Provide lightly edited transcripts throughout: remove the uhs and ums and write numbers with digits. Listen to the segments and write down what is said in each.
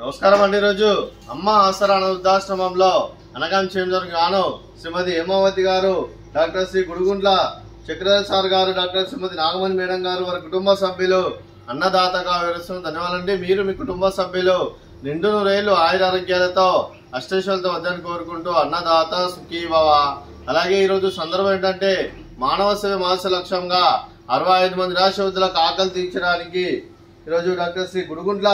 నమస్కారం అండి. ఈరోజు అమ్మ ఆసరా వృద్ధాశ్రమంలో అనగాం చేంజర్ గాను శ్రీమతి హేమావతి గారు, డాక్టర్ శ్రీ గుడుగుంట్ల చక్రధర్ సార్ గారు, డాక్టర్ శ్రీమతి నాగమణి మేడం గారు, వారి కుటుంబ సభ్యులు అన్నదాతగా వివరిస్తున్న ధన్యవాదాలండి. మీరు మీ కుటుంబ సభ్యులు నిండు నూరేళ్లు ఆయురారోగ్యాలతో అష్టైశ్వర్యాలతో వద్దని కోరుకుంటూ అన్నదాత సుఖీ భవ. అలాగే ఈరోజు సందర్భం ఏంటంటే మానవ సేవ మాస లక్ష్యంగా 65 మంది నిరాశ్రయులకు ఆకలి తీర్చడానికి ఈరోజు డాక్టర్ శ్రీ గుడుగుంట్ల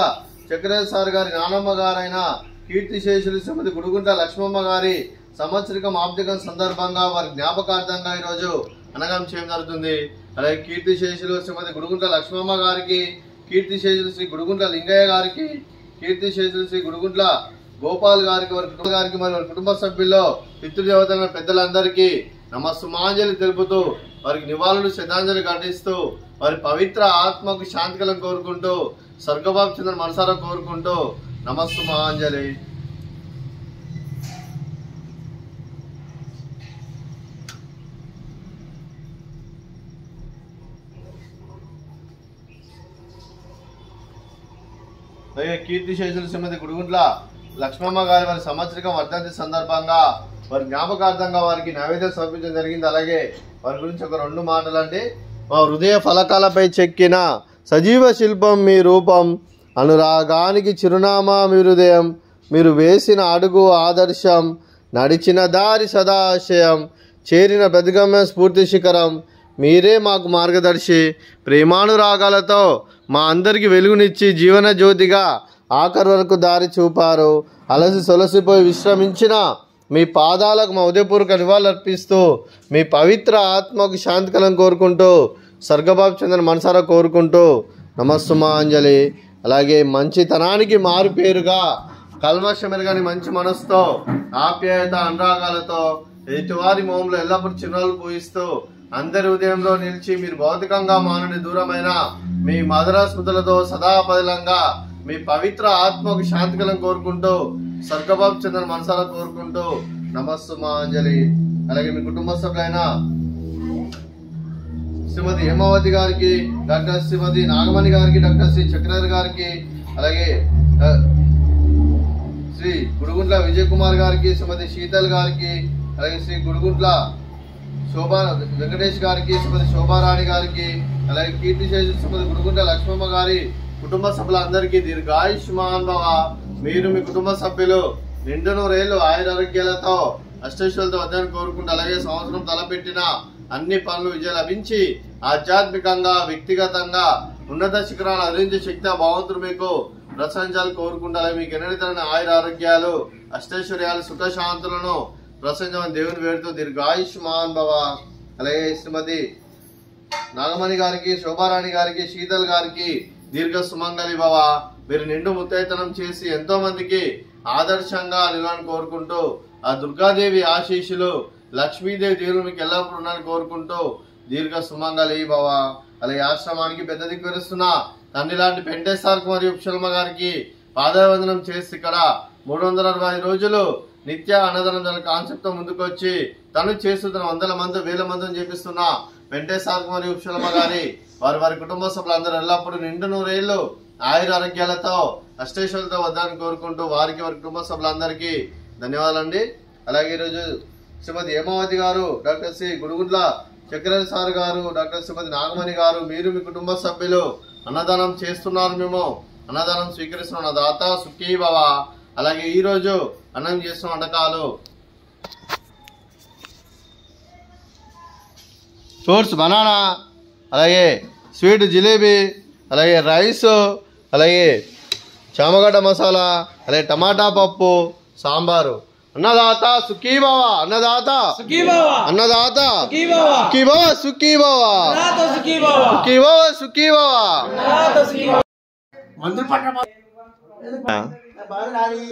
చక్రధర్ సార్ గారి నానమ్మ గారైన కీర్తిశేషులు శ్రీమతి గుడుగుంట్ల లక్ష్మమ్మ గారి సంవత్సరికం ఆబ్దికం సందర్భంగా వారి జ్ఞాపకార్థంగా ఈరోజు అనగం చేయడం జరుగుతుంది. అలాగే కీర్తిశేషులు శ్రీమతి గుడుగుంట్ల లక్ష్మమ్మ గారికి, కీర్తిశేషులు శ్రీ గుడుగుంట్ల లింగయ్య గారికి, కీర్తిశేషులు శ్రీ గుడుగుంట్ల గోపాల్ గారికి, వారి కుటుంబ గారికి మరియు వారి కుటుంబ సభ్యుల్లో పితృదేవతల పెద్దలందరికీ నమస్సుమాంజలి తెలుపుతూ వారికి నివాళులు శ్రద్ధాంజలి ఘటిస్తూ వారి పవిత్ర ఆత్మకు శాంతికలం కోరుకుంటూ స్వర్గబాబు చంద్ర మనసారా కోరుకుంటూ నమస్సుమాంజలి. కీర్తిశేషులు శ్రీమతి గుడుగుంట్ల లక్ష్మమ్మ గారి వారి సంవత్సరికం వర్ధంతి సందర్భంగా వారి జ్ఞాపకార్థంగా వారికి నైవేద్యం సమర్పించడం జరిగింది. అలాగే వారి గురించి ఒక 2 మాటలు అండి. మా హృదయ ఫలకాలపై చెక్కిన సజీవ శిల్పం మీ రూపం, అనురాగానికి చిరునామా మీ హృదయం, మీరు వేసిన అడుగు ఆదర్శం, నడిచిన దారి సదాశయం, చేరిన ప్రతిగమ్య స్ఫూర్తి శిఖరం, మీరే మాకు మార్గదర్శి. ప్రేమానురాగాలతో మా అందరికీ వెలుగునిచ్చి జీవన జ్యోతిగా ఆఖరి వరకు దారి చూపారు. అలసి సొలసిపోయి విశ్రమించిన మీ పాదాలకు మా ఉదయపూర్వక నివాళులర్పిస్తూ మీ పవిత్ర ఆత్మకు శాంతికలం కోరుకుంటూ స్వర్గబాబు చంద్ర మనసారా కోరుకుంటూ నమస్సుమాంజలి. అలాగే మంచితనానికి మారు పేరుగా కల్మషమెరగని మంచి మనసుతో ఆప్యాయత అనురాగాలతో ఎదుటివారి మోములో ఎల్లప్పుడూ చిరునవ్వులు పూయిస్తూ అందరి ఉదయంలో నిలిచి మీరు భౌతికంగా మానని దూరమైన మీ మధుర స్మృతులతో సదాపదిలంగా మీ పవిత్ర ఆత్మకు శాంతికలం కోరుకుంటూ స్వర్గబాబు చంద్ర మనసారా కోరుకుంటూ నమస్సుమాంజలి. అలాగే మీ కుటుంబ సభ్యులైన శ్రీమతి హేమావతి గారికి, డాక్టర్ శ్రీమతి నాగమణి గారికి, డాక్టర్ శ్రీ చక్రధర్ గారికి, అలాగే శ్రీ గుడుగుంట్ల విజయ్ కుమార్ గారికి, శ్రీమతి శీతల్ గారికి, అలాగే శ్రీ గుడుగుంట్ల శోభా వెంకటేష్ గారికి, శ్రీమతి శోభారాణి గారికి, అలాగే కీర్తిశేషు శ్రీమతి గుడుగుంట్ల లక్ష్మమ్మ గారి కుటుంబ సభ్యులందరికీ దీర్ఘాయుష్మాన్ భవ. మీరు మీ కుటుంబ సభ్యులు నిండు నూరేళ్లు ఆయురారోగ్యాలతో అష్టైశ్వర్యాలతో వద్దని కోరుకుంటూ అలాగే సంవత్సరం తలపెట్టిన అన్ని పనులు విజయం లభించి ఆధ్యాత్మికంగా వ్యక్తిగతంగా ఉన్నత శిఖరాలు అందించే శక్తి భగవంతుడు మీకు ప్రశంసాలు కోరుకుంటూ అలాగే మీకు ఎన్నడైన ఆయురారోగ్యాలు అష్టైశ్వర్యాలు సుఖశాంతులను ప్రశంసమని దేవుని వేడుతూ దీర్ఘాయుష్మాన్ భవ. అలాగే శ్రీమతి నాగమణి గారికి, శోభారాణి గారికి, శీతల్ గారికి దీర్ఘ సుమంగళి భవ. మీరు నిండు ముత్తైతనం చేసి ఎంతో మందికి ఆదర్శంగా నిలవని కోరుకుంటూ ఆ దుర్గాదేవి ఆశీస్సులు లక్ష్మీదేవి దేవుడు మీకు ఎల్లప్పుడూ ఉన్నారని కోరుకుంటూ దీర్ఘ సుమంగళి భవ. అలాగే ఆశ్రమానికి పెద్ద దిక్కువరుస్తున్న తండ్రి లాంటి వెంకటేశ్వర మరియు ఉప్షల్మ గారికి పాదావందనం చేసి ఇక్కడ 365 రోజులు నిత్య అన్నదానం కాన్సెప్ట్ తో ముందుకొచ్చి తను చేస్తున్న 100 మంది 1000 మందిని చేపిస్తున్న వెంకటేశ్వర మరియు ఉప్షల్మ గారి వారి కుటుంబ సభ్యులందరూ ఎల్లప్పుడూ నిండు నూరేళ్లు ఆయురారోగ్యాలతో అష్టైశ్వర్యాలతో వద్దని కోరుకుంటూ వారికి వారి కుటుంబ సభ్యులందరికీ ధన్యవాదాలండి. అలాగే ఈరోజు శ్రీమతి హేమావతి గారు, డాక్టర్ శ్రీ గుడుగుంట్ల చక్రధర్ సార్ గారు, డాక్టర్ శ్రీమతి నాగమణి గారు, మీరు మీ కుటుంబ సభ్యులు అన్నదానం చేస్తున్నారు. మేము అన్నదానం స్వీకరిస్తున్న దాత సుఖీ భవ. అలాగే ఈరోజు అన్నం చేస్తున్న వంటకాలు ఫ్రూట్స్ బనానా, అలాగే స్వీట్ జిలేబీ, అలాగే రైస్, అలాగే చామగడ్డ మసాలా, అలాగే టమాటా పప్పు, సాంబారు. అన్నదాత సుఖీ భవ, అన్నదాత సుఖీ భవ, అన్నదాత సుఖీ భవ, సుఖీ భవ, సుఖీ భవ, సుఖీ భవ, సుఖీ భవ. మందులు పట్ట అది